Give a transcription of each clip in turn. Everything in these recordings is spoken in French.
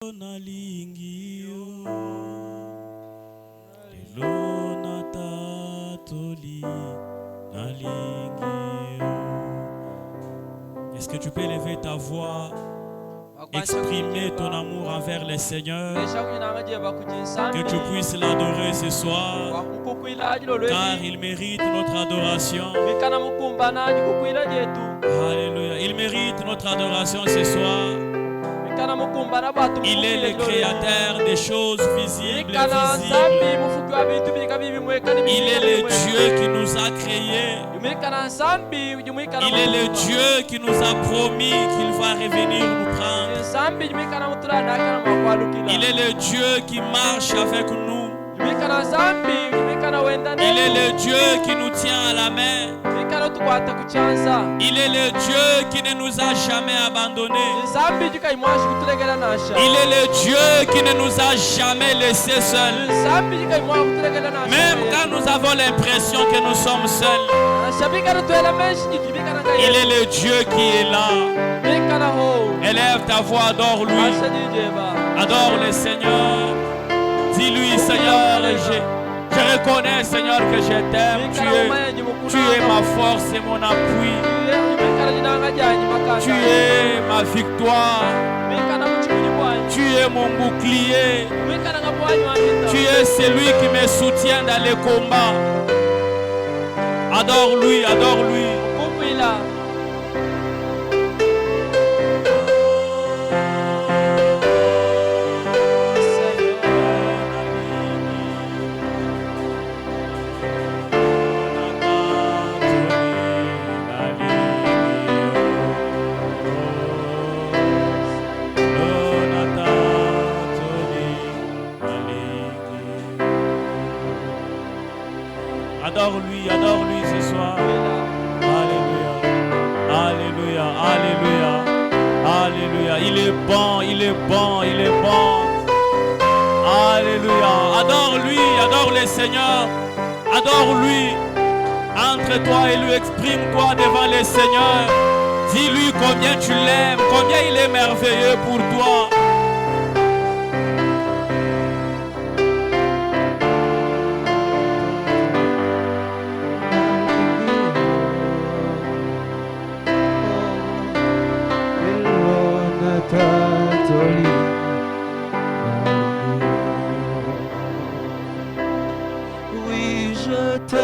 nalingi yo lelo natatoli nalingi yo. Est-ce que tu peux lever ta voix, exprimer ton amour envers le Seigneur, que tu puisses l'adorer ce soir, car il mérite notre adoration. Alléluia, il mérite notre adoration ce soir. Il est le créateur des choses visibles et invisibles. Il est le Dieu qui nous a créés. Il est le Dieu qui nous a promis qu'il va revenir nous prendre. Il est le Dieu qui marche avec nous. Il est le Dieu qui nous tient à la main. Il est le Dieu qui ne nous a jamais abandonnés. Il est le Dieu qui ne nous a jamais laissés seuls. Même quand nous avons l'impression que nous sommes seuls, il est le Dieu qui est là. Élève ta voix, adore-lui. Adore le Seigneur. Dis-lui, Seigneur, je reconnais, Seigneur, que je t'aime. Tu es ma force et mon appui. Tu es ma victoire. Tu es mon bouclier. Tu es celui qui me soutient dans les combats. Adore-lui, adore-lui. Adore-lui, adore-lui ce soir. Alléluia, alléluia, alléluia, alléluia. Il est bon, il est bon, il est bon. Alléluia. Adore-lui, adore le Seigneur. Adore-lui. Entre-toi et lui, exprime-toi devant le Seigneur. Dis-lui combien tu l'aimes, combien il est merveilleux pour toi. Oui, je t'aime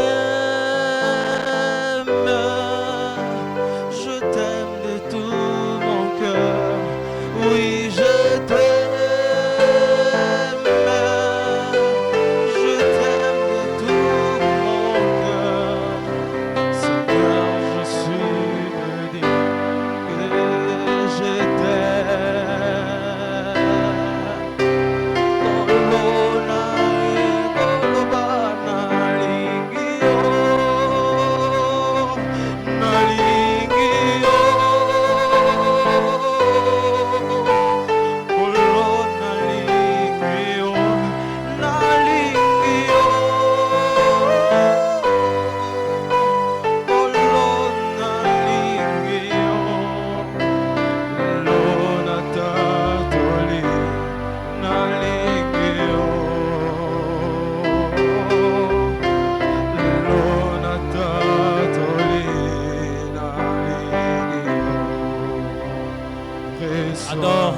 de tout mon cœur. Oui, je t'aime de tout mon cœur. Seigneur, je suis venu que je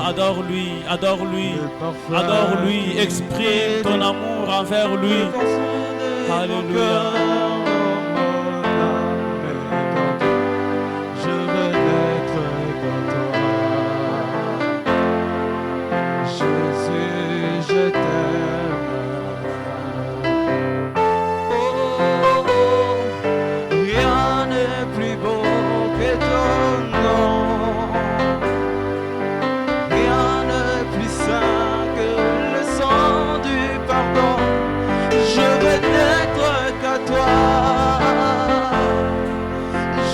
Adore-lui, adore-lui, adore-lui, exprime ton amour envers lui. Alléluia. Je veux être comme toi. Jésus, je t'aime. Oh, rien n'est plus beau que ton nom.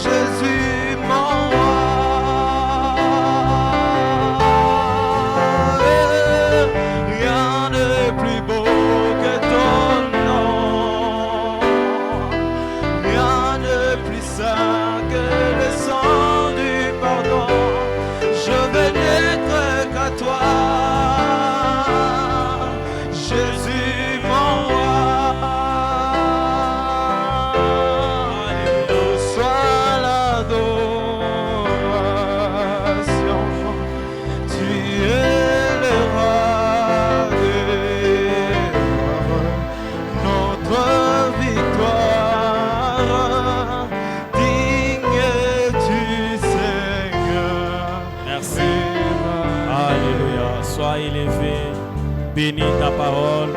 Jésus, mon roi. sois élevé. Bénis ta parole.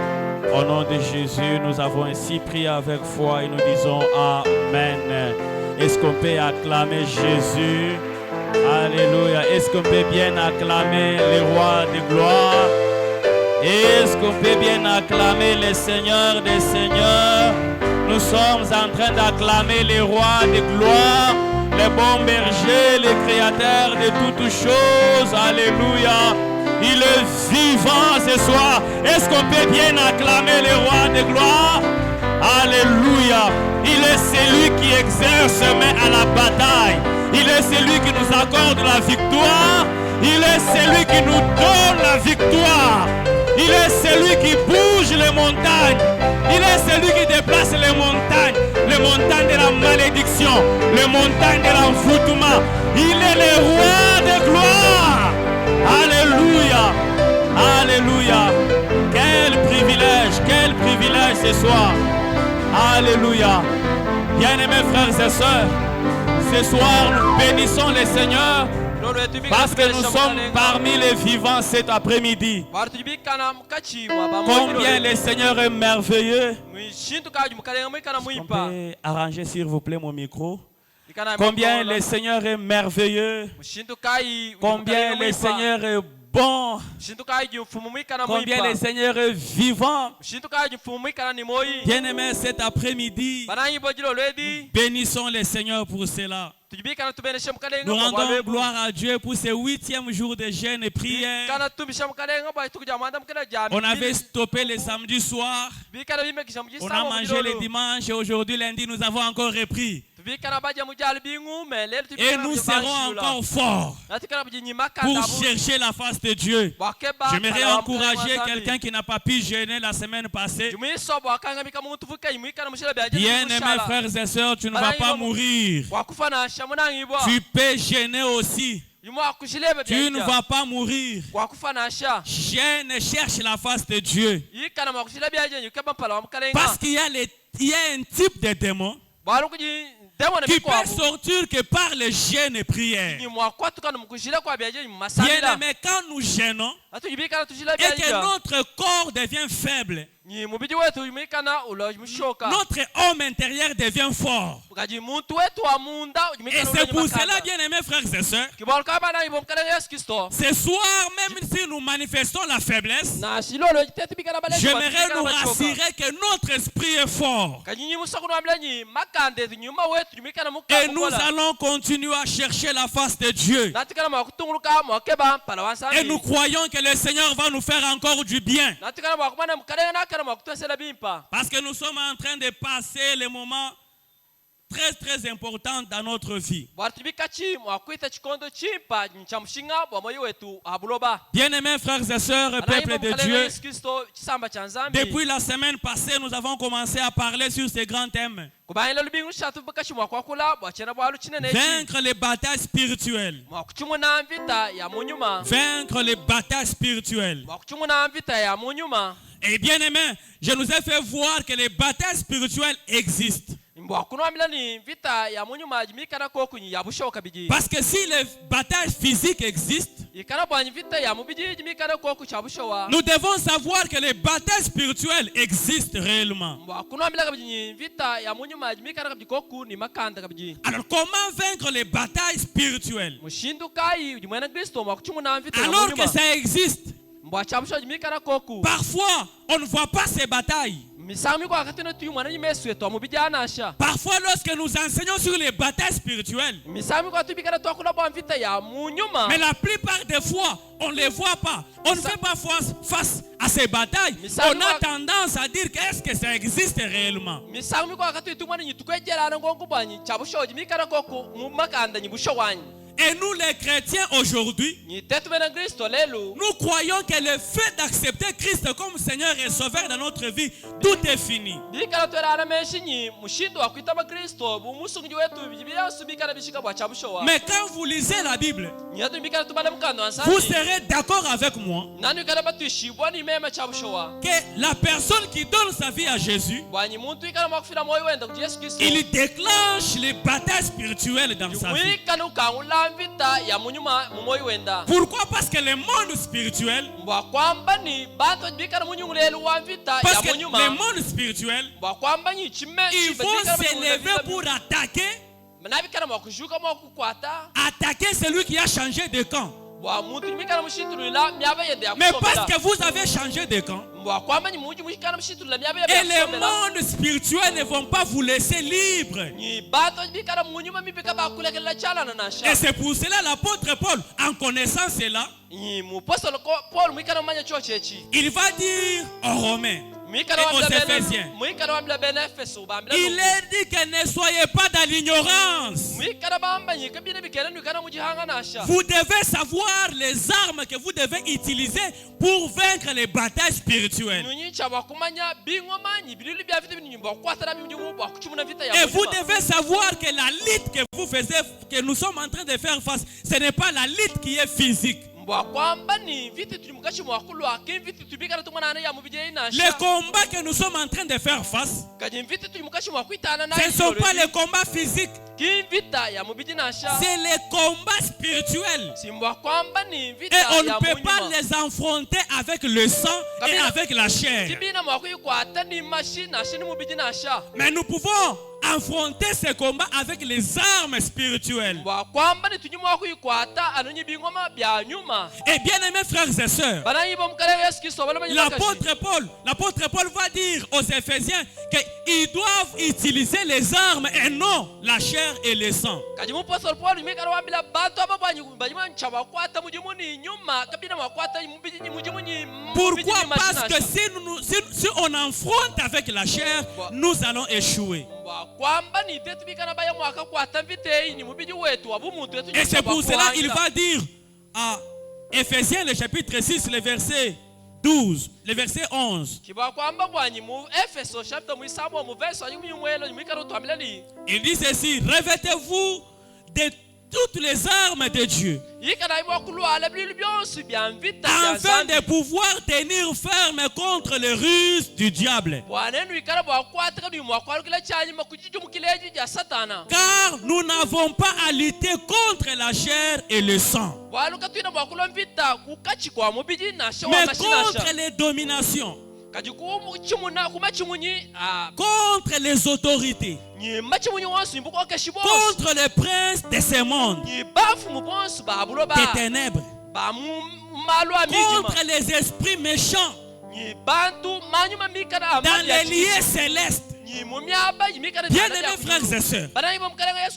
Au nom de Jésus, nous avons ainsi prié avec foi et nous disons Amen. Est-ce qu'on peut acclamer Jésus? Alléluia. Est-ce qu'on peut bien acclamer le roi de gloire? Est-ce qu'on peut bien acclamer le Seigneur des Seigneurs? Nous sommes en train d'acclamer le roi de gloire, le bon berger, le créateur de toutes choses. Alléluia. Il est vivant ce soir. Est-ce qu'on peut bien acclamer le roi de gloire? Alléluia. Il est celui qui exerce main à la bataille. Il est celui qui nous accorde la victoire. Il est celui qui nous donne la victoire. Il est celui qui bouge les montagnes. Il est celui qui déplace les montagnes de la malédiction, les montagnes de l'envoûtement. Il est le roi de gloire. Alléluia. Alléluia. Quel privilège ce soir. Alléluia. Bien-aimés frères et sœurs, ce soir nous bénissons le Seigneur parce que nous sommes parmi les vivants cet après-midi. Combien le Seigneur est merveilleux. On peut arranger s'il vous plaît mon micro. Combien le Seigneur est merveilleux. Combien le Seigneur est bon. Combien le Seigneur est vivant. Bien-aimés, cet après-midi, bénissons le Seigneur pour cela. Nous rendons gloire à Dieu pour ce 8e jour de jeûne et prière. On avait stoppé le samedi soir. On a mangé le dimanche et aujourd'hui lundi nous avons encore repris. Et nous serons encore forts pour chercher la face de Dieu. J'aimerais encourager quelqu'un qui n'a pas pu jeûner la semaine passée. Bien-aimés frères et sœurs, tu ne vas pas mourir. Tu peux jeûner aussi. Tu ne vas pas mourir. Jeûne et cherche la face de Dieu. Parce qu'il y a un type de démon qui peut sortir que par le jeûne et prière. Bien aimé, quand nous jeûnons et que notre corps devient faible, notre homme intérieur devient fort. Et c'est pour cela, bien aimés frères et sœurs, ce soir, même si nous manifestons la faiblesse, j'aimerais nous rassurer que notre esprit est fort. Et nous allons continuer à chercher la face de Dieu. Et nous croyons que le Seigneur va nous faire encore du bien. Parce que nous sommes en train de passer les moments très importants dans notre vie. Bien-aimés frères et sœurs, peuple de Dieu, depuis la semaine passée, nous avons commencé à parler sur ces grands thèmes. Vaincre les batailles spirituelles. Vaincre les batailles spirituelles. Et bien aimé, je nous ai fait voir que les batailles spirituelles existent. Parce que si les batailles physiques existent, nous devons savoir que les batailles spirituelles existent réellement. Alors comment vaincre les batailles spirituelles alors que ça existe? Parfois, on ne voit pas ces batailles. Parfois, lorsque nous enseignons sur les batailles spirituelles, mais la plupart des fois, on ne les voit pas. On ne fait pas face à ces batailles. On a tendance à dire qu'est-ce que ça existe réellement. Et nous les chrétiens aujourd'hui, nous croyons que le fait d'accepter Christ comme Seigneur et Sauveur dans notre vie, tout est fini. Mais quand vous lisez la Bible, vous serez d'accord avec moi que la personne qui donne sa vie à Jésus, il déclenche les batailles spirituelles dans sa vie. Pourquoi? Parce que le monde spirituel, parce que le monde spirituel, ils vont s'élever pour attaquer celui qui a changé de camp. Mais parce que vous avez changé de camp, et les mondes spirituels ne vont pas vous laisser libre. Et c'est pour cela l'apôtre Paul, en connaissant cela, il va dire aux Romains et aux Éphésiens, il leur dit que ne soyez pas dans l'ignorance. Vous devez savoir les armes que vous devez utiliser pour vaincre les batailles spirituelles. Et vous devez savoir que la lutte que vous faites, que nous sommes en train de faire face, ce n'est pas la lutte qui est physique. Les combats que nous sommes en train de faire face, ce ne sont pas les combats physiques, c'est les combats spirituels. Et on ne peut pas les affronter avec le sang et avec la chair. Mais nous pouvons affronter ces combats avec les armes spirituelles. Et bien aimés frères et sœurs, l'apôtre Paul va dire aux Éphésiens qu'ils doivent utiliser les armes et non la chair et le sang. Pourquoi? Parce que si on affronte avec la chair, nous allons échouer. Et c'est pour cela qu'il va dire à Éphésiens le chapitre 6, le verset 12, le verset 11. Il dit ceci: revêtez-vous de toutes les armes de Dieu, afin de pouvoir tenir ferme contre les ruses du diable. Car nous n'avons pas à lutter contre la chair et le sang, mais contre les dominations, contre les autorités, contre les princes de ce monde des ténèbres, contre les esprits méchants dans les lieux célestes. Bien aimés frères et sœurs,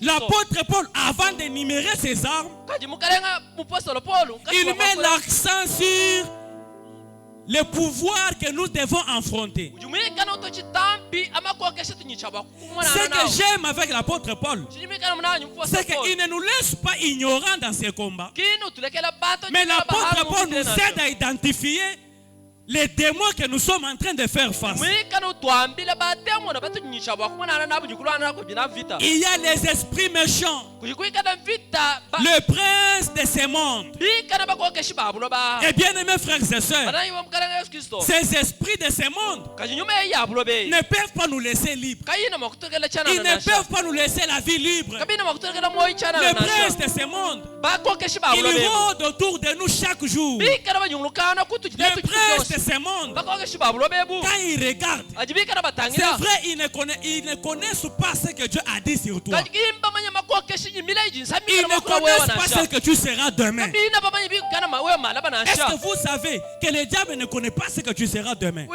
l'apôtre Paul, avant d'énumérer ses armes, il met l'accent sur le pouvoir que nous devons affronter. Ce que j'aime avec l'apôtre Paul, c'est qu'il ne nous laisse pas ignorants dans ces combats. Mais l'apôtre Paul nous aide à identifier les démons que nous sommes en train de faire face. Il y a les esprits méchants, le prince de ce monde. Et bien aimés frères et sœurs, ces esprits de ce monde ne peuvent pas nous laisser libres. Ils ne peuvent pas nous laisser la vie libre. Le prince de ce monde, il rôde autour de nous chaque jour. Le prince de ce monde, quand il regarde, c'est vrai, ils ne connaissent pas ce que Dieu a dit sur toi. Ils ne connaissent pas ce que tu seras demain. Est-ce que vous savez que le diable ne connaît pas ce que tu seras demain?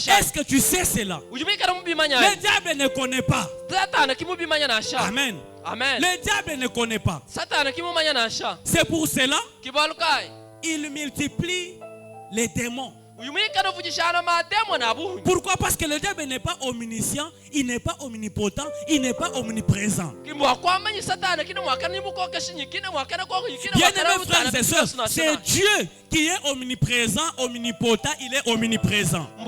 Est-ce que tu sais cela? Le diable ne connaît pas. Amen. Le diable ne connaît pas. C'est pour cela il multiplie les démons. Pourquoi? Parce que le diable n'est pas omniscient, il n'est pas omnipotent, il n'est pas omniprésent. Bien aimés frères et sœurs, c'est Dieu qui est omniprésent, omnipotent, il est omniprésent. Le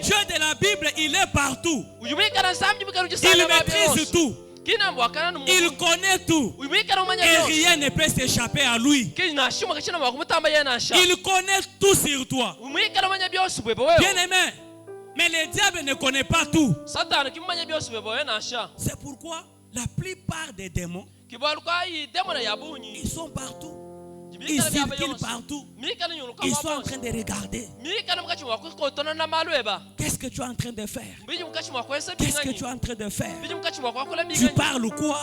Dieu de la Bible, il est partout. Il maîtrise tout. Il connaît tout et rien ne peut s'échapper à lui. Il connaît tout sur toi. Bien aimé, Mais le diable ne connaît pas tout. Satani kimanya byose beboye nasha. C'est pourquoi la plupart des démons, Kibaluka yi demona yabunyi. ils sont partout. Ils circulent partout. Ils sont en train de regarder. Qu'est-ce que tu es en train de faire? Qu'est-ce que tu es en train de faire? Tu parles quoi?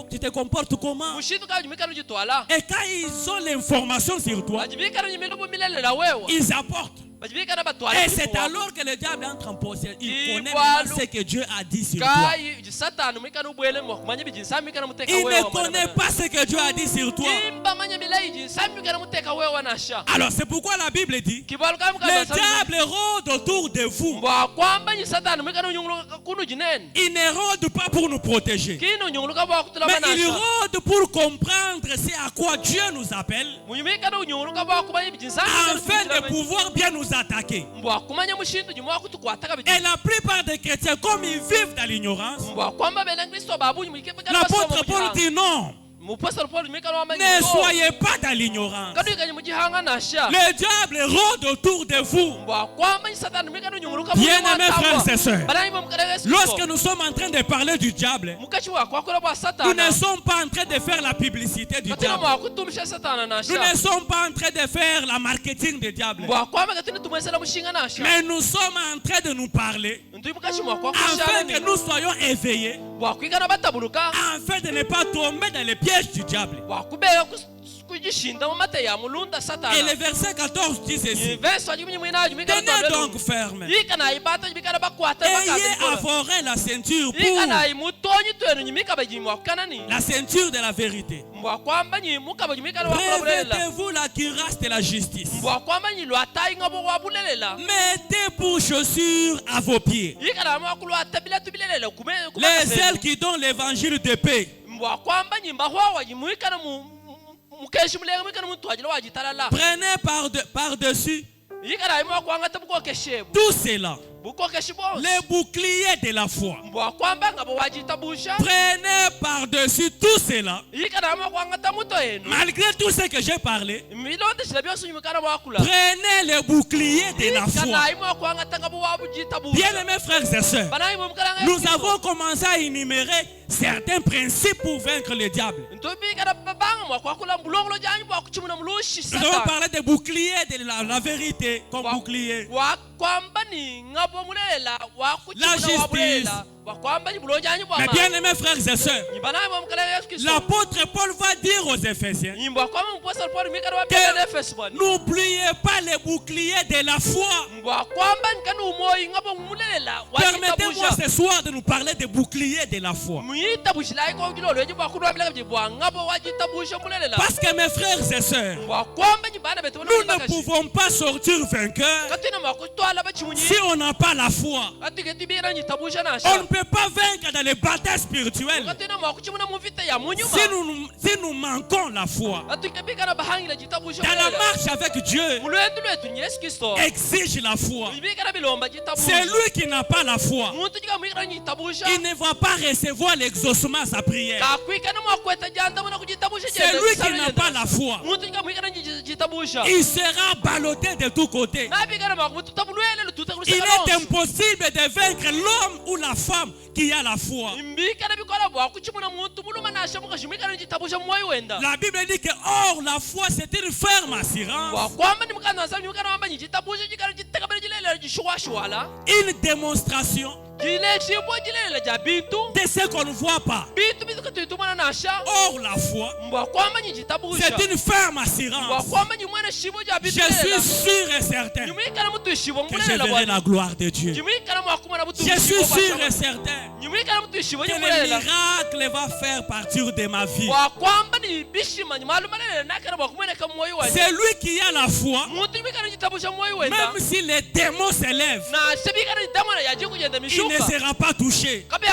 Tu te comportes comment? Et quand ils ont l'information sur toi, ils apportent. Et c'est alors que le diable entre en possession. Il connaît maintenant ce que Dieu a dit sur toi. Il ne connaît pas ce que Dieu a dit sur toi. Alors c'est pourquoi la Bible dit, le diable rôde autour de vous. Il ne rôde pas pour nous protéger, mais il rôde pour comprendre c'est à quoi Dieu nous appelle, afin de pouvoir bien nous attaquer. Et la plupart des chrétiens, comme ils vivent dans l'ignorance, l'apôtre Paul dit non. Ne soyez pas dans l'ignorance. Le diable rôde autour de vous. Bien-aimés frères et sœurs, lorsque nous sommes en train de parler du diable, nous ne sommes pas en train de faire la publicité du diable. Nous ne sommes pas en train de faire la marketing du diable. Mais nous sommes en train de nous parler afin que nous soyons éveillés, afin de ne pas tomber dans les pièges du diable. Et le verset 14 dit ceci: tenez donc ferme, ayez aforé la ceinture pour la ceinture de la vérité. Revêtez-vous la cuirasse de la justice. Mettez pour chaussures à vos pieds les ailes qui donnent l'évangile de paix. Prenez par-dessus tout cela les boucliers de la foi. Prenez par-dessus tout cela, malgré tout ce que j'ai parlé, prenez les boucliers de la foi. Bien-aimés frères et sœurs, nous avons commencé à énumérer certains principes pour vaincre le diable. Nous avons parlé des boucliers de la vérité comme bouclier, la justice. Mais bien aimés frères et sœurs, l'apôtre Paul va dire aux Éphésiens que n'oubliez pas les boucliers de la foi. Permettez-moi ce soir de nous parler des boucliers de la foi. Parce que mes frères et sœurs, nous ne pouvons pas sortir vainqueurs si on n'a pas la foi. On ne peut pas vaincre dans les batailles spirituelles si nous manquons la foi. Dans la marche avec Dieu, exige la foi. C'est lui qui n'a pas la foi, il ne va pas recevoir l'exaucement à sa prière. C'est lui qui n'a pas la foi, il sera ballotté de tous côtés. Il est impossible de vaincre l'homme ou la femme qui a la foi. La Bible dit que or la foi c'est une ferme assurance, une démonstration de ce qu'on ne voit pas. Or la foi c'est une ferme assurance. Je suis sûr et certain que je verrai la gloire de Dieu. Je suis sûr et certain que le miracle va faire partir de ma vie. C'est lui qui a la foi, même si les démons s'élèvent, il ne sera pas touché. Parce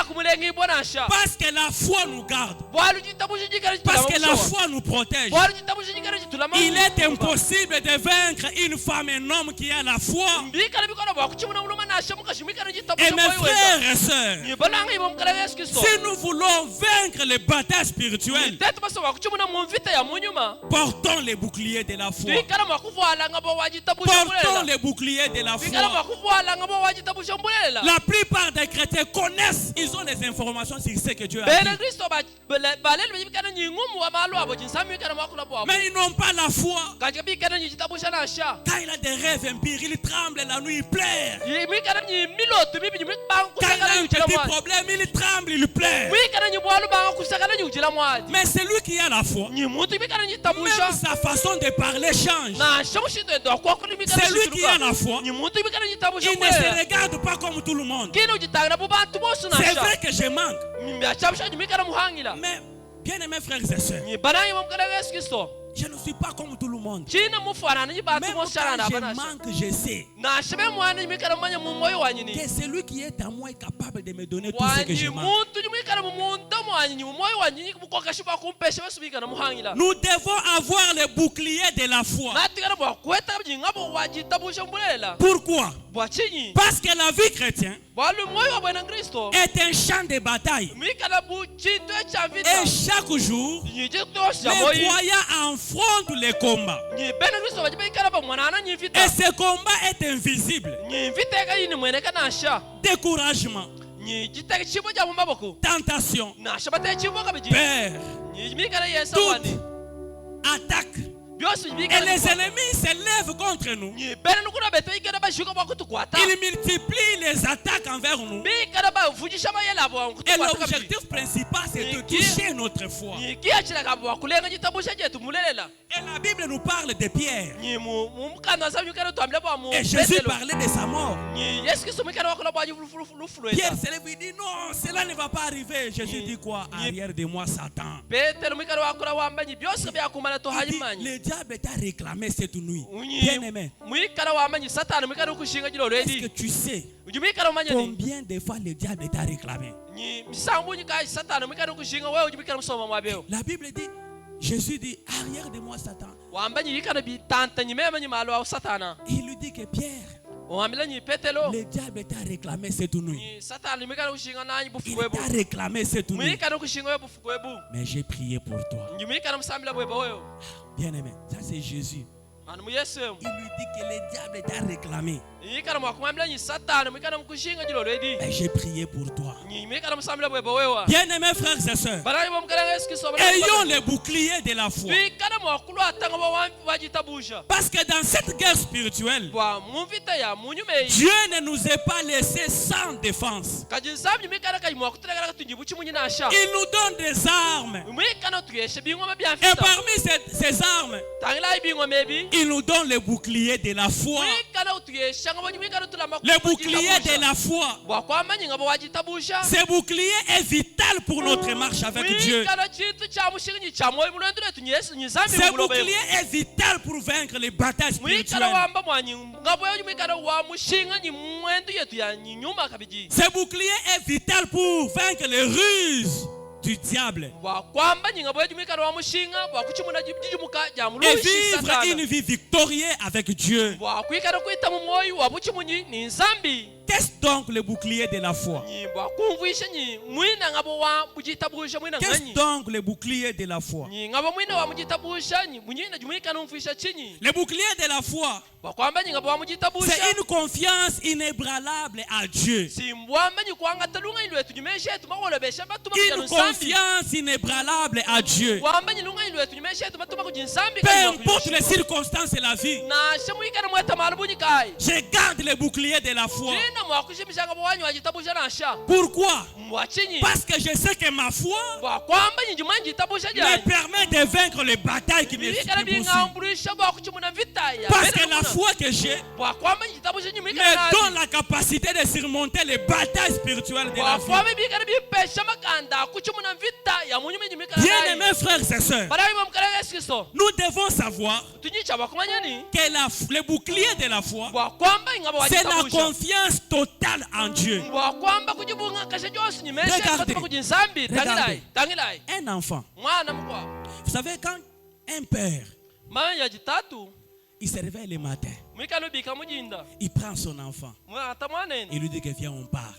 que la foi nous garde. Parce que la foi nous protège. Il est impossible de vaincre une femme et un homme qui a la foi. Et mes frères et sœurs, si nous voulons vaincre les batailles spirituelles, portons les boucliers de la foi. Portons les boucliers de la foi. La plupart des chrétiens connaissent, ils ont des informations sur ce que Dieu a dit. Mais ils n'ont pas la foi. Quand il a des rêves impires, il tremble la nuit, il pleure. Quand il a un petit problème, il tremble, il pleure. Mais c'est lui qui a la foi. Même sa façon de parler change. C'est lui qui a la foi. Il ne se regarde pas comme tout le monde. C'est vrai que je manque. Mais bien aimés frères et sœurs, je ne suis pas comme tout le monde. Même quand je manque, je sais que celui qui est à moi est capable de me donner tout ce que je manque. Nous devons avoir le bouclier de la foi. Pourquoi? Parce que la vie chrétienne est un champ de bataille. Et chaque jour, les croyants affrontent les combats. Et ce combat est invisible. Découragement, tentation, peur, doute, attaque. Et les ennemis s'élèvent contre nous. Ils multiplient les attaques envers nous. Et l'objectif principal, c'est de toucher notre foi. Et la Bible nous parle de Pierre. Et Jésus parlait de sa mort. Pierre se lève et dit non, cela ne va pas arriver. Jésus dit quoi? Arrière de moi, Satan. Le diable t'a réclamé cette nuit. Bien aimé, est-ce que tu sais combien de fois le diable t'a réclamé? La Bible dit, Jésus dit, arrière de moi, Satan. Il lui dit que Pierre, le diable t'a réclamé cette nuit. Il t'a réclamé cette nuit. Mais j'ai prié pour toi. Bien aimé, ça c'est Jésus. Il lui dit que le diable t'a réclamé. Mais j'ai prié pour toi. Bien aimés frères et sœurs, ayons les boucliers de la foi. Parce que dans cette guerre spirituelle, Dieu ne nous a pas laissés sans défense. Il nous donne des armes. Et parmi ces armes, il nous donne le bouclier de la foi. Le bouclier de la foi. Ce bouclier est vital pour notre marche avec Dieu. Ce bouclier est vital pour vaincre les batailles spirituelles. Ce bouclier est vital pour vaincre les ruses du diable et vivre une vie victorieuse avec Dieu. Qu'est-ce donc le bouclier de la foi? Qu'est-ce donc le bouclier de la foi? Le bouclier de la foi, c'est une confiance inébranlable à Dieu. Une confiance inébranlable à Dieu. Peu importe les circonstances de la vie, je garde le bouclier de la foi. Pourquoi? Parce que je sais que ma foi me permet de vaincre les batailles qui me poursuivent. Parce que la foi que j'ai me donne la capacité de surmonter les batailles spirituelles de la vie. Bien aimés frères et sœurs, nous devons savoir que le bouclier de la foi, c'est la confiance totale en Dieu. Regardez. Un enfant. Vous savez, quand un père, il se réveille le matin, il prend son enfant, il lui dit que viens, on part.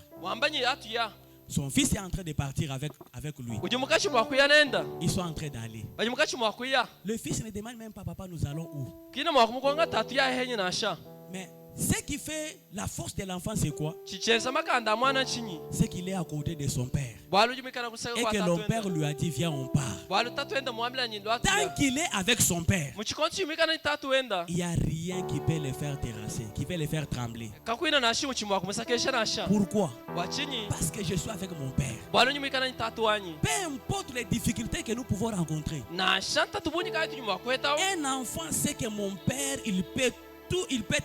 Son fils est en train de partir avec lui. Ils sont en train d'aller. Le fils ne demande même pas, papa, nous allons où? Mais ce qui fait la force de l'enfant, c'est quoi? C'est qu'il est à côté de son père. Et que le père lui a dit, viens, on part. Tant qu'il est avec son père, il n'y a rien qui peut le faire terrasser, qui peut le faire trembler. Pourquoi? Parce que je suis avec mon père. Peu importe les difficultés que nous pouvons rencontrer, un enfant sait que mon père, il peut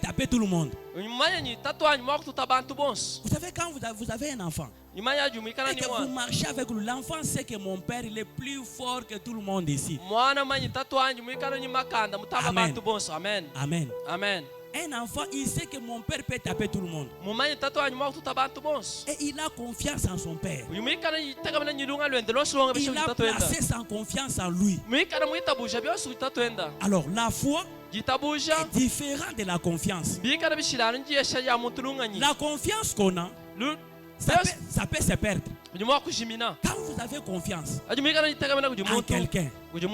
taper tout le monde. Vous savez, quand vous avez un enfant et que vous marchez avec lui, l'enfant sait que mon père, il est plus fort que tout le monde ici. Amen. Amen. Amen. Un enfant, il sait que mon père peut taper tout le monde. Et il a confiance en son père. Il a placé sa confiance en lui. Alors la foi est différente de la confiance. La confiance qu'on a, ça peut se perdre. Quand vous avez confiance en quelqu'un, et que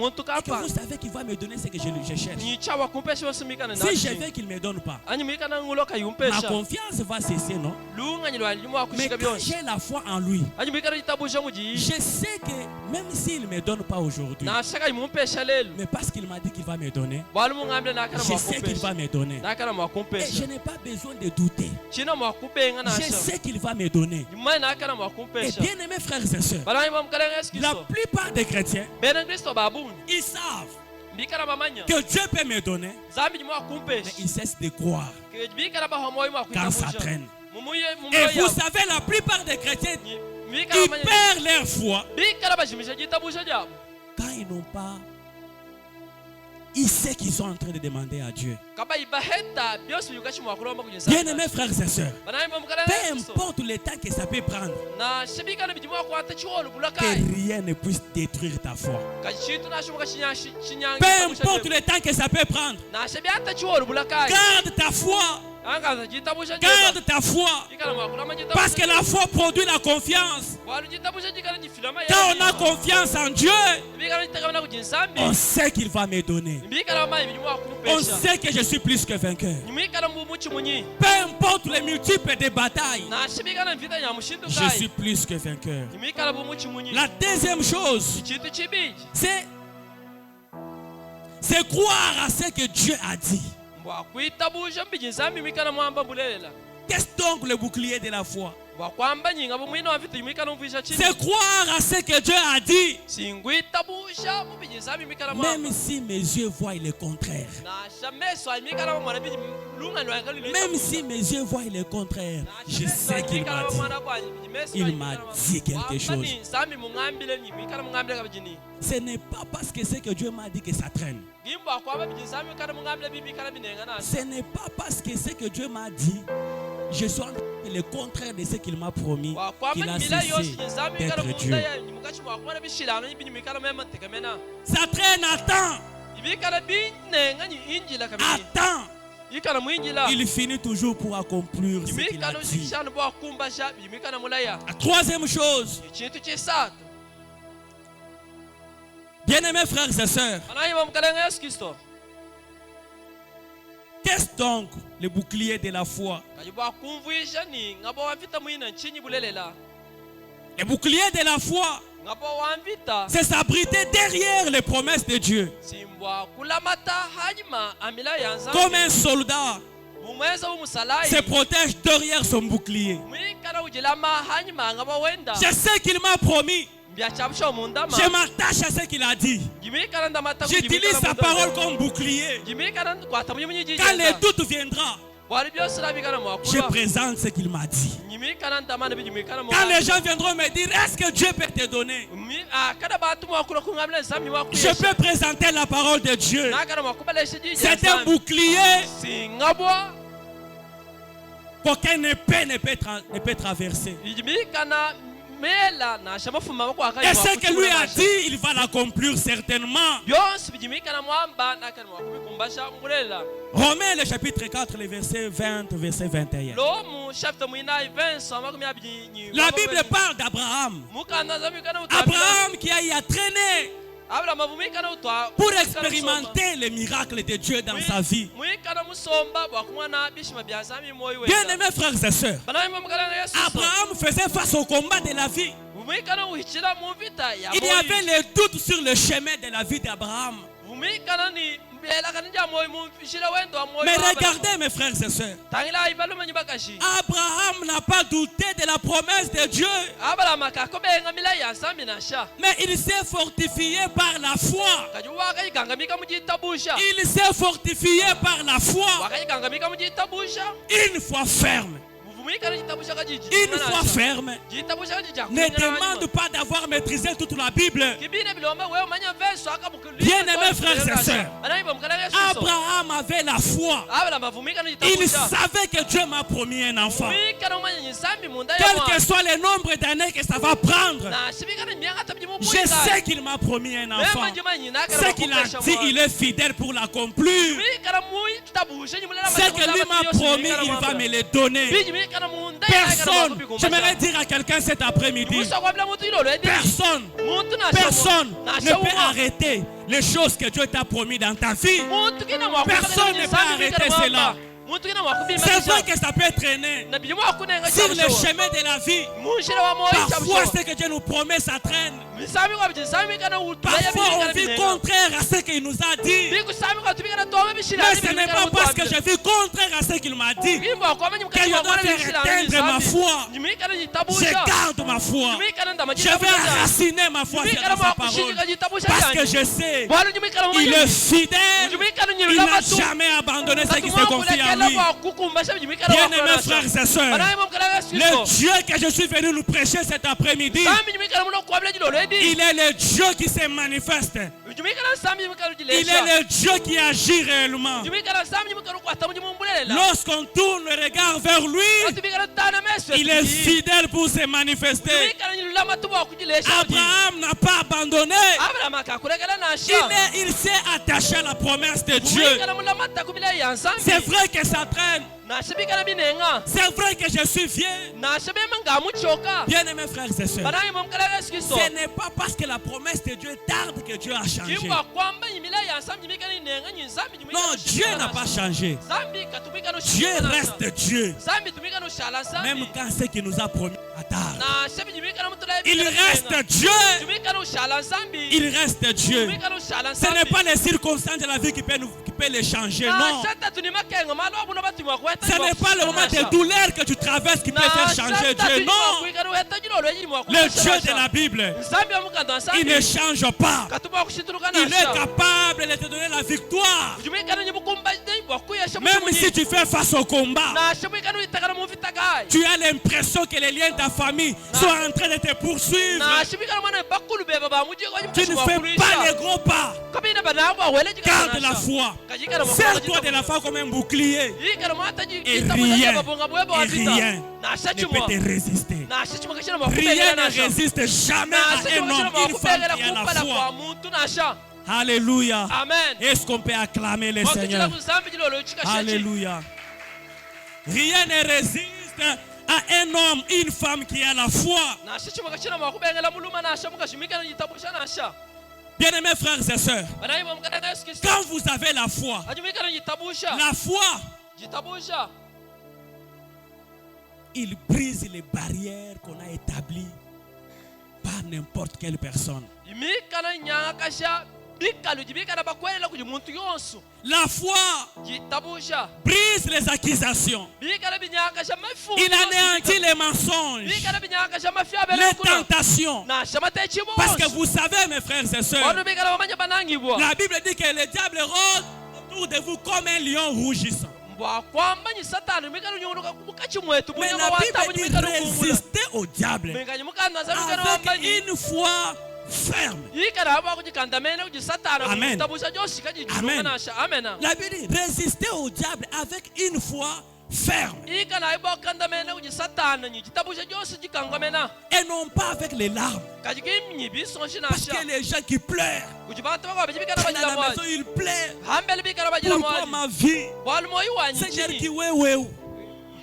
vous savez qu'il va me donner ce que je cherche, si je veux qu'il ne me donne pas, ma confiance va cesser, non? Mais quand j'ai la foi en lui, je sais que même s'il ne me donne pas aujourd'hui, mais parce qu'il m'a dit qu'il va me donner, je sais qu'il va me donner. Et je n'ai pas besoin de douter. Je sais qu'il va me donner. Et bien aimés frères et sœurs, la plupart des chrétiens, ils savent que Dieu peut me donner, mais ils cessent de croire quand ça traîne. Et vous savez, la plupart des chrétiens, ils perdent leur foi quand ils n'ont pas. Ils savent qu'ils sont en train de demander à Dieu. Bien aimés frères et sœurs, peu importe le temps que ça peut prendre, que rien ne puisse détruire ta foi. Peu importe le temps que ça peut prendre, garde ta foi. Garde ta foi. Parce que la foi produit la confiance. Quand on a confiance en Dieu, on sait qu'il va me donner. On sait que je suis plus que vainqueur. Peu importe les multiples des batailles, je suis plus que vainqueur. La deuxième chose, c'est croire à ce que Dieu a dit. Qu'est-ce donc le bouclier de la foi? C'est croire à ce que Dieu a dit. Même si mes yeux voient le contraire. Même si mes yeux voient le contraire, je sais qu'il m'a dit. Il m'a dit quelque chose. Ce n'est pas parce que c'est que Dieu m'a dit que ça traîne. Ce n'est pas parce que c'est que Dieu m'a dit. Je suis le contraire de ce qu'il m'a promis, qu'il a cessé d'être Dieu. Ça traîne, attends. Attends. Il finit toujours pour accomplir ce qu'il a dit. La troisième chose, bien-aimés frères et sœurs, qu'est-ce donc le bouclier de la foi? Le bouclier de la foi, c'est s'abriter derrière les promesses de Dieu. Comme un soldat se protège derrière son bouclier. Je sais qu'il m'a promis. Je m'attache à ce qu'il a dit. J'utilise sa parole comme bouclier. Quand le doute viendra, je présente ce qu'il m'a dit. Quand les gens viendront me dire, est-ce que Dieu peut te donner? Je peux présenter la parole de Dieu. C'est un bouclier. qu'aucune épée ne peut traverser. Et ce que lui a dit, il va l'accomplir certainement. Romains le chapitre 4, le verset 20, verset 21. La Bible parle d'Abraham. Abraham qui a traîné pour expérimenter les miracles de Dieu dans sa vie. Bien-aimés frères et sœurs, Abraham faisait face au combat de la vie. Il y avait les doutes sur le chemin de la vie d'Abraham. Mais regardez mes frères et sœurs, Abraham n'a pas douté de la promesse de Dieu. Mais il s'est fortifié par la foi. Il s'est fortifié par la foi. Une foi ferme. Une foi ferme ne demande pas d'avoir maîtrisé toute la Bible. Bien-aimés frères et sœurs, Abraham avait la foi. Il savait que Dieu m'a promis un enfant. Quel que soit le nombre d'années que ça va prendre, je sais qu'il m'a promis un enfant. Ce qu'il a dit, il est fidèle pour l'accomplir. Ce que lui m'a promis, il va me le donner. Personne, j'aimerais dire à quelqu'un cet après-midi, personne ne peut arrêter les choses que Dieu t'a promis dans ta vie. Personne ne peut arrêter cela. C'est vrai que ça peut traîner sur le chemin de la vie. Parfois, ce que Dieu nous promet, ça traîne. Parfois, on vit contraire à ce qu'il nous a dit. Mais ce n'est pas parce que je vis contraire à ce qu'il m'a dit que je dois faire éteindre ma foi. Je garde ma foi. Je vais enraciner ma foi dans sa parole. Parce que je sais, il est fidèle. Il n'a jamais abandonné ceux qui se confient à lui. Bien-aimés frères et sœurs, le Dieu que je suis venu nous prêcher cet après-midi, il est le Dieu qui se manifeste. Il est le Dieu qui agit réellement. Lorsqu'on tourne le regard vers lui, il est fidèle pour se manifester. Abraham n'a pas abandonné. Il s'est attaché à la promesse de Dieu. C'est vrai que ça traîne. C'est vrai que je suis vieux. Bien aimés frères et sœurs, ce n'est pas parce que la promesse de Dieu tarde que Dieu a changé. Non, Dieu n'a pas changé. Dieu reste Dieu. Même quand ce qu'il nous a promis tarde. Il reste Dieu. Il reste Dieu. Ce n'est pas les circonstances de la vie qui peuvent les changer. Non. Ce n'est pas le moment de douleur que tu traverses qui peut faire changer Dieu. Non. Le Dieu de la Bible, il ne change pas. Il est capable de te donner la victoire. Même si tu fais face au combat, tu as l'impression que les liens de ta famille sont en train de te poursuivre. Tu ne fais pas les gros pas. Garde la foi. Serre-toi de la foi comme un bouclier. Et rien ne peut te résister. Rien ne résiste jamais à un homme, une femme qui a la foi. Alléluia. Est-ce qu'on peut acclamer le Seigneur? Alléluia. Rien ne résiste à un homme, une femme qui a la foi. Bien-aimés frères et sœurs, quand vous avez la foi, il brise les barrières qu'on a établies par n'importe quelle personne. La foi brise les accusations. Il anéantit les mensonges, les tentations. Parce que vous savez, mes frères et sœurs, la Bible dit que le diable rôde autour de vous comme un lion rougissant. Mais la Bible dit résister au diable avec une foi ferme. Amen. Amen. La Bible dit résister au diable avec une foi ferme. Et non pas avec les larmes. Parce que les gens qui pleurent, à la maison ils pleurent. Pourquoi ma vie? Seigneur qui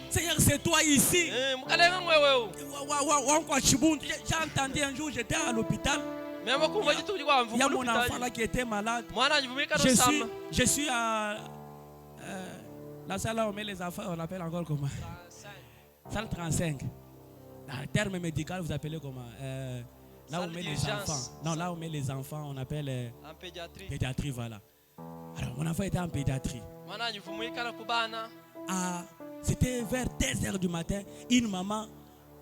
Seigneur, c'est toi ici. J'ai entendu un jour, j'étais à l'hôpital. Il y a mon enfant là qui était malade. Je suis à la salle où on met les enfants, on appelle encore comment? Salle 35. Dans le terme médical, vous appelez comment? Là où on met les enfants. Non, là où on met les enfants, on appelle en pédiatrie. Pédiatrie, voilà. Alors, mon enfant était en pédiatrie. C'était vers 2h du matin. Une maman,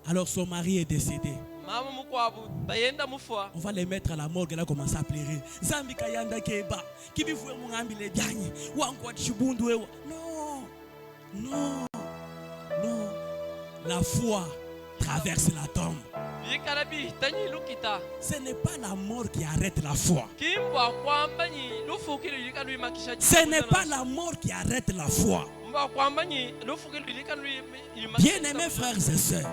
alors son mari est décédé. On va les mettre à la morgue. Elle a commencé à pleurer. Non. La foi traverse la tombe. Ce n'est pas la mort qui arrête la foi. Ce n'est pas la mort qui arrête la foi. Bien-aimés frères et sœurs,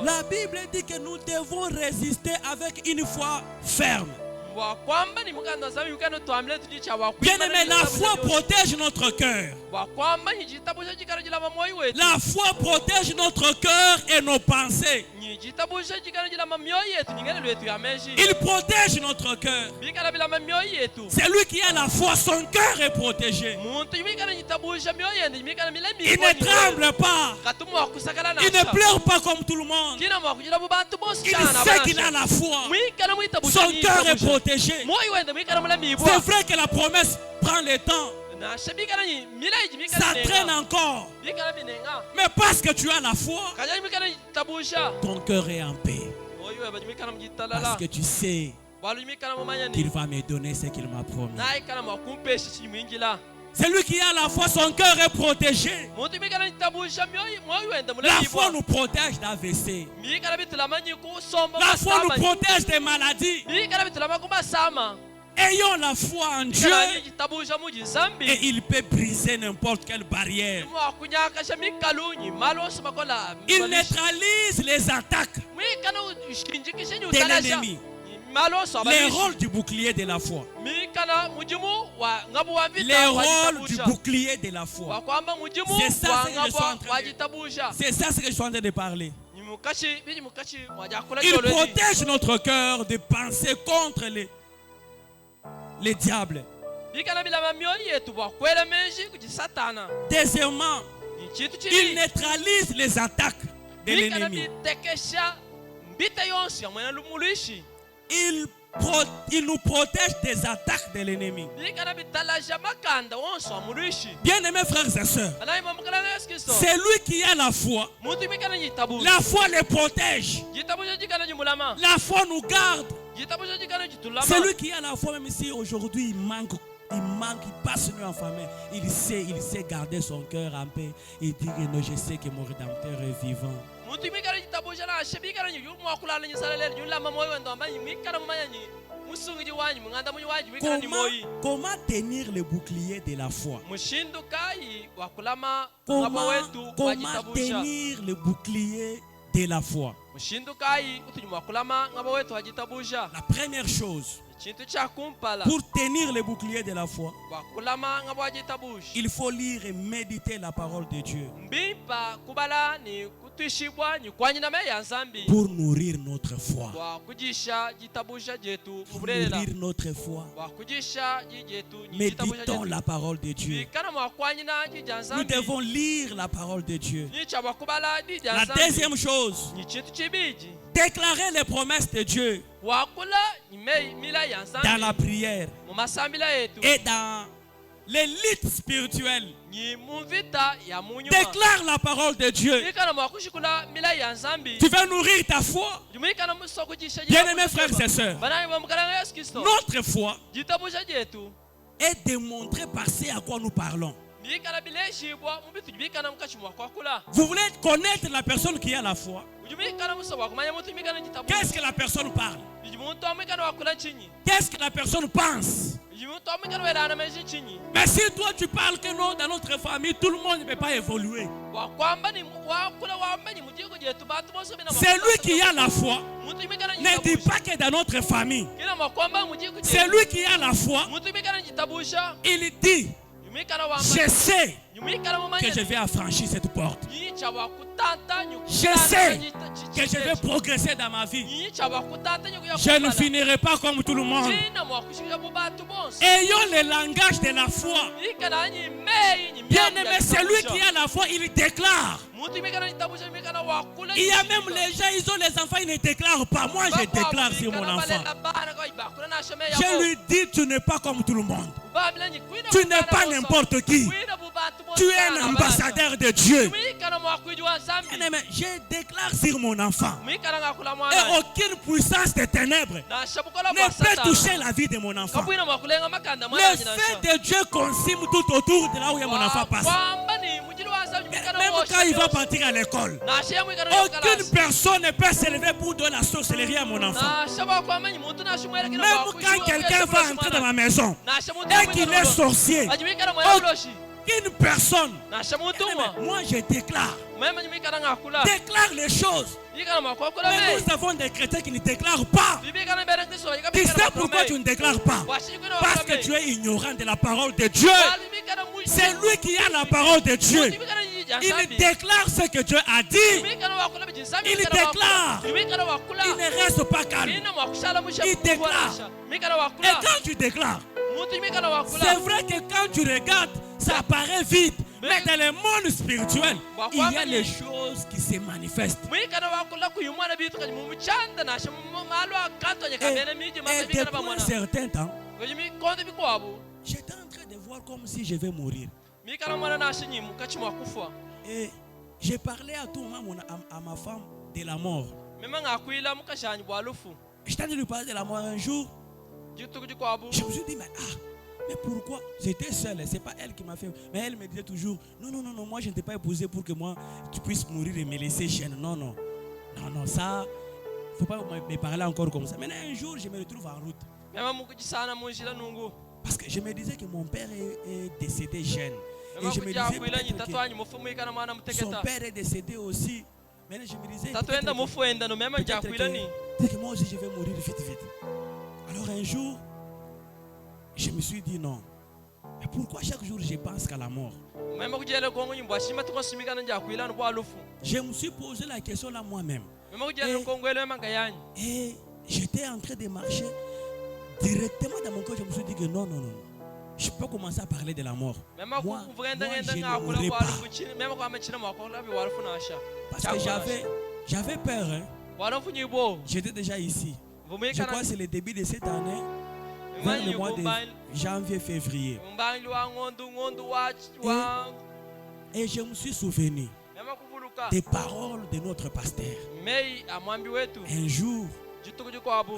la Bible dit que nous devons résister avec une foi ferme. Bien-aimé, la foi protège notre cœur. La foi protège notre cœur et nos pensées. Il protège notre cœur. Celui qui a la foi, son cœur est protégé. Il ne tremble pas. Il ne pleure pas comme tout le monde. Il sait qu'il a la foi. Son cœur est protégé. C'est vrai que la promesse prend le temps. Ça traîne encore. Mais parce que tu as la foi, ton cœur est en paix. Parce que tu sais qu'il va me donner ce qu'il m'a promis. Celui qui a la foi, son cœur est protégé. La foi nous protège d'AVC. La foi nous protège des maladies. Ayons la foi en Dieu et il peut briser n'importe quelle barrière. Il neutralise les attaques de l'ennemi. Les rôles du bouclier de la foi. Les rôles du bouclier de la foi. C'est ça ce que je suis en train de parler. Il protège notre cœur de penser contre les diables. Deuxièmement, il neutralise les attaques de l'ennemi. Il nous protège des attaques de l'ennemi. Bien-aimés frères et sœurs, c'est lui qui a la foi. La foi les protège. La foi nous garde. C'est lui qui a la foi, même si aujourd'hui il manque, il passe nuit en famille. Il sait garder son cœur en paix. Il dit que non, je sais que mon Rédempteur est vivant. Comment tenir le bouclier de la foi? Comment tenir le bouclier de la foi? La première chose, pour tenir le bouclier de la foi, il faut lire et méditer la parole de Dieu pour nourrir notre foi. Pour nourrir notre foi, méditons la parole de Dieu. Nous devons lire la parole de Dieu. La deuxième chose, déclarer les promesses de Dieu dans la prière et dans les luttes spirituelles. Déclare la parole de Dieu. Tu vas nourrir ta foi. Bien-aimés frères et sœurs, notre foi est démontrée par ce à quoi nous parlons. Vous voulez connaître la personne qui a la foi? Qu'est-ce que la personne parle? Qu'est-ce que la personne pense? Mais si toi tu parles que non, dans notre famille, tout le monde ne peut pas évoluer. C'est lui qui a la foi. Ne dis pas que dans notre famille. C'est lui qui a la foi. Il dit, je sais que je vais affranchir cette porte. Je sais que je vais progresser dans ma vie. Je ne finirai pas comme tout le monde. Ayons le langage de la foi. Bien aimé, c'est lui qui a la foi, il déclare. Il y a même les gens, ils ont les enfants, ils ne déclarent pas. Moi, je déclare sur mon enfant. Je lui dis, tu n'es pas comme tout le monde. Tu n'es pas n'importe qui. Tu es un ambassadeur de Dieu. Mais je déclare sur mon enfant. Et aucune puissance des ténèbres ne peut toucher la vie de mon enfant. Le fait de Dieu consume tout autour de là où mon enfant passe. Même quand il va partir à l'école, aucune personne ne peut s'élever pour donner la sorcellerie à mon enfant. Même quand quelqu'un va entrer dans ma maison et qu'il est sorcier, aucune personne, moi je déclare les choses. Mais nous avons des chrétiens qui ne déclarent pas. Tu sais pourquoi tu ne déclares pas? Parce que tu es ignorant de la parole de Dieu. C'est lui qui a la parole de Dieu. Il déclare ce que Dieu a dit. Il déclare. Il ne reste pas calme. Il déclare. Et quand tu déclares, c'est vrai que quand tu regardes, ça paraît vite. Mais dans le monde spirituel, il y a les choses qui se manifestent. Et depuis un certain temps, j'étais en train de voir comme si je vais mourir. Et j'ai parlé à tout moment à ma femme de la mort. J'étais en train de lui parler de la mort un jour. Je me suis dit, mais pourquoi? J'étais seul, c'est pas elle qui m'a fait. Mais elle me disait toujours, non, moi je ne t'ai pas épousé pour que moi tu puisses mourir et me laisser chaîne. Non, ça, il ne faut pas me parler encore comme ça. Maintenant un jour, je me retrouve en route. Parce que je me disais que mon père est décédé jeune. Et je me disais que son père est décédé aussi. Maintenant je me disais, peut-être que moi aussi je vais mourir vite. Alors un jour, je me suis dit non. Mais pourquoi chaque jour je pense qu'à la mort? Je me suis posé la question là moi-même. Et j'étais en train de marcher. Directement dans mon cœur, je me suis dit que non. Je peux commencer à parler de la mort. Moi je ne mourrai pas. Parce que j'avais peur. J'étais déjà ici. Je crois que c'est le début de cette année. Vers le mois de janvier, février. Et je me suis souvenu des paroles de notre pasteur. Un jour,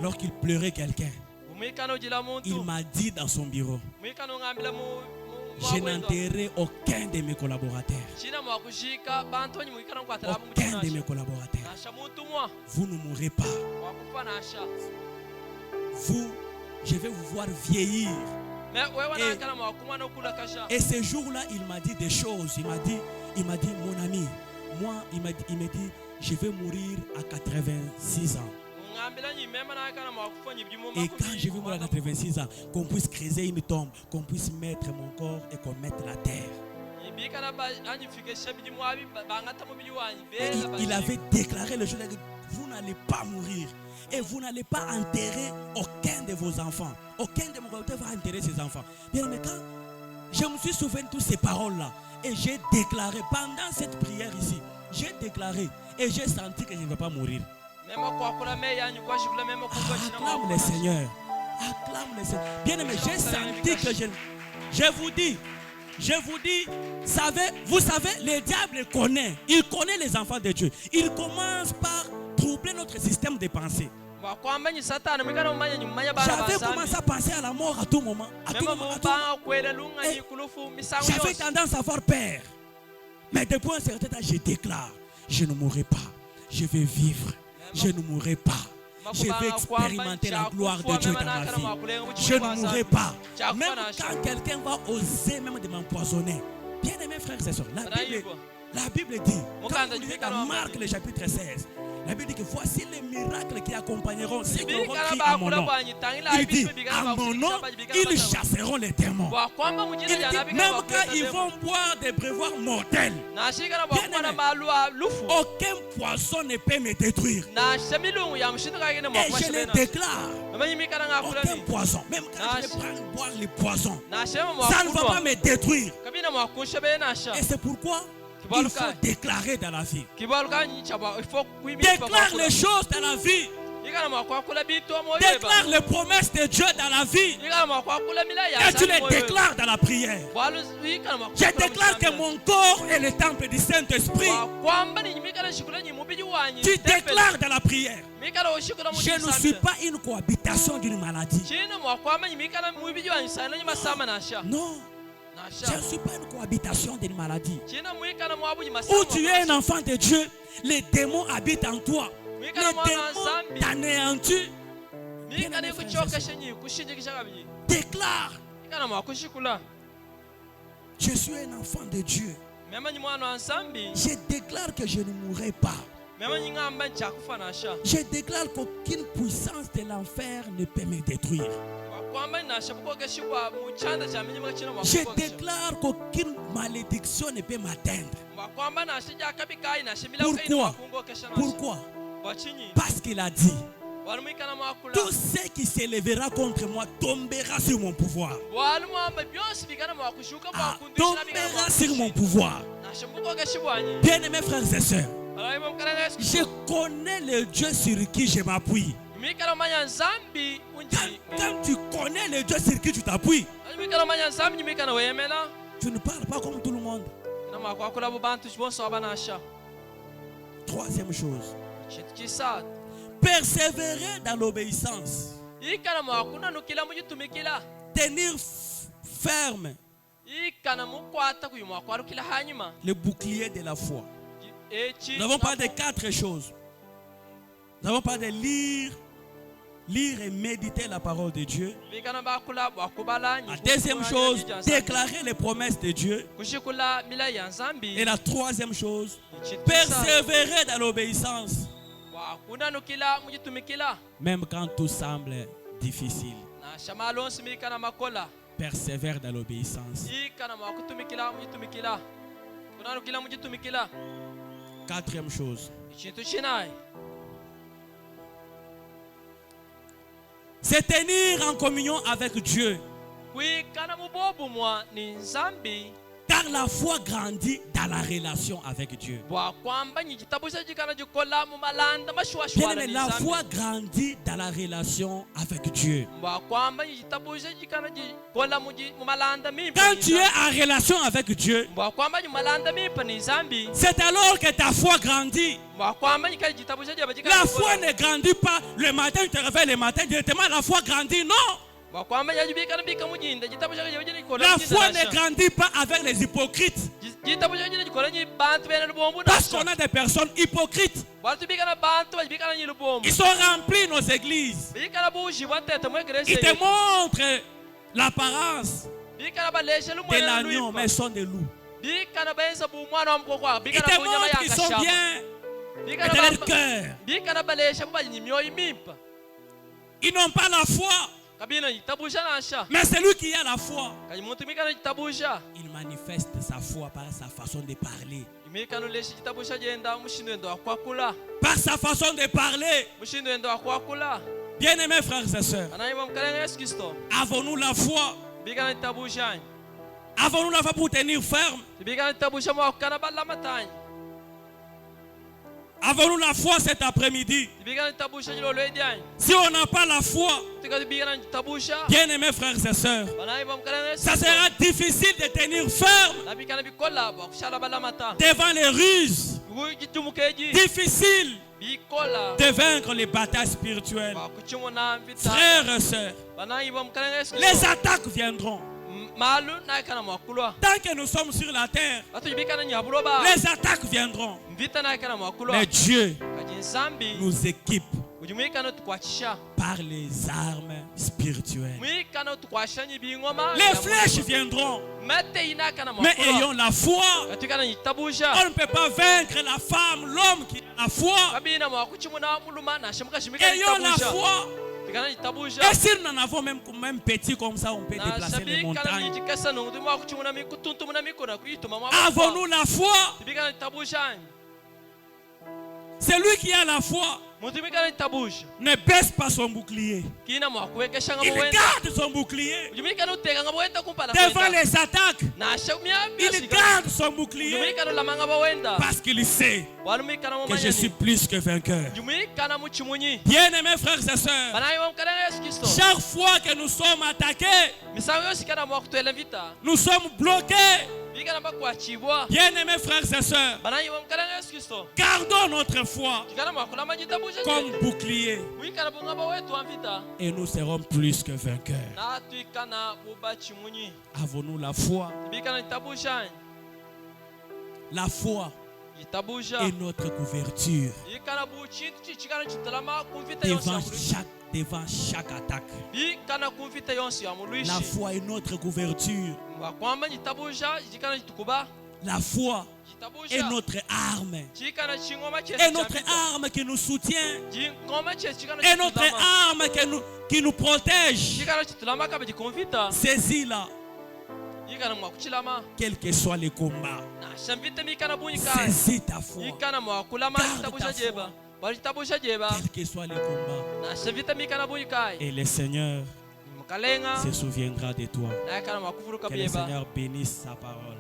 lorsqu'il pleurait quelqu'un, il m'a dit dans son bureau, je n'enterrerai aucun de mes collaborateurs. Aucun de mes collaborateurs. Vous ne mourrez pas. Je vais vous voir vieillir. Et ce jour-là, il m'a dit des choses. Il m'a dit, mon ami, moi, il m'a dit, je vais mourir à 86 ans. Et quand je vais mourir à 86 ans, qu'on puisse creuser une tombe, qu'on puisse mettre mon corps et qu'on mette la terre. Et il avait déclaré le jour-là, vous n'allez pas mourir. Et vous n'allez pas enterrer aucun de vos enfants. Aucun de vos enfants va enterrer ses enfants. Bien, mais quand je me suis souvenu de toutes ces paroles-là, et j'ai déclaré, pendant cette prière ici, j'ai déclaré, et j'ai senti que je ne vais pas mourir. Acclame le Seigneur. Acclame le Seigneur. Bien aimé, j'ai senti que je vous dis, vous savez, le diable connaît. Il connaît les enfants de Dieu. Il commence par troubler notre système de pensée. J'avais commencé à penser à la mort à tout moment. J'avais tendance à avoir peur. Mais depuis un certain temps, je déclare, je ne mourrai pas. Je vais vivre. Je ne mourrai pas. je vais expérimenter la gloire de Dieu dans ma vie. Je ne mourrai pas. Même quand quelqu'un va oser même de m'empoisonner. Bien aimés frères et sœurs, la Bible dit, quand vous lisez dans Marc le chapitre 16, la Bible dit que voici les miracles qui accompagneront ceux qui auront crié à mon nom. Il dit, à mon nom, ils chasseront les démons. Il dit, même quand ils vont boire des breuvoirs mortels, aucun poison ne peut me détruire. Et je le déclare, aucun poison, même quand je vais boire les poissons, ça ne va pas me détruire. Et c'est pourquoi il faut déclarer dans la vie. Déclare les choses dans la vie. Déclare les promesses de Dieu dans la vie. Et tu les déclares dans la prière. Je déclare que mon corps est le temple du Saint-Esprit. Tu déclares dans la prière. Je ne suis pas une cohabitation d'une maladie. Non. Je ne suis pas une cohabitation d'une maladie. Où tu es un enfant de Dieu, les démons habitent en toi. Les démons t'anéantissent. Déclare. Je suis un enfant de Dieu. Je déclare que je ne mourrai pas. Je déclare qu'aucune puissance de l'enfer ne peut me détruire. Je déclare qu'aucune malédiction ne peut m'atteindre. Pourquoi? Parce qu'il a dit, tout ce qui s'élèvera contre moi tombera sur mon pouvoir. Tombera sur mon pouvoir. Bien aimés frères et sœurs, je connais le Dieu sur qui je m'appuie. Quand tu connais le Dieu sur qui tu t'appuies, tu ne parles pas comme tout le monde. Troisième chose, persévérer dans l'obéissance. Tenir ferme le bouclier de la foi. Nous avons parlé de 4 choses. Nous avons parlé de lire et méditer la parole de Dieu. La deuxième chose, déclarer les promesses de Dieu. Et la troisième chose, persévérer dans l'obéissance. Même quand tout semble difficile, persévère dans l'obéissance. Quatrième chose, c'est tenir en communion avec Dieu. Car la foi grandit dans la relation avec Dieu. Bien aimé, la foi grandit dans la relation avec Dieu. Quand tu es en relation avec Dieu, c'est alors que ta foi grandit. La foi ne grandit pas le matin, tu te réveilles le matin, directement la foi grandit, non. La foi ne grandit pas avec les hypocrites. Parce qu'on a des personnes hypocrites. Ils sont remplis nos églises. Ils te montrent l'apparence de l'agneau, mais ils sont des loups. Ils te montrent qu'ils sont bien dans leur cœur. Ils n'ont pas la foi. Mais celui qui a la foi, il manifeste sa foi par sa façon de parler. Par sa façon de parler. Bien-aimés frères et sœurs, avons-nous la foi? Avons-nous la foi pour tenir ferme? Avons-nous la foi cet après-midi? Si on n'a pas la foi, bien aimés frères et sœurs, ça sera difficile de tenir ferme devant les ruses. Difficile de vaincre les batailles spirituelles. Frères et sœurs, les attaques viendront. Tant que nous sommes sur la terre, les attaques viendront. Mais Dieu nous équipe par les armes spirituelles. Les flèches viendront, mais ayons la foi. On ne peut pas vaincre la femme, l'homme qui a la foi. Ayons la foi. Et si nous en avons même petit comme ça, on peut déplacer les montagnes. Avons-nous la foi? Celui qui a la foi ne baisse pas son bouclier. Il garde son bouclier devant les attaques. Il garde son bouclier parce qu'il sait que je suis plus que vainqueur. Bien-aimés frères et sœurs, chaque fois que nous sommes attaqués, nous sommes bloqués. Bien-aimés frères et sœurs, gardons notre foi comme bouclier et nous serons plus que vainqueurs. Avons-nous la foi? La foi est notre couverture devant chaque attaque. La foi est notre couverture. La foi est notre arme. Et notre arme qui nous soutient. Et notre arme qui nous protège. Saisis-la. Quel que soit les combats. Saisis ta foi. Garde ta foi. Quel que soit les combats. Et le Seigneur se souviendra de toi. Que le Seigneur bénisse sa parole.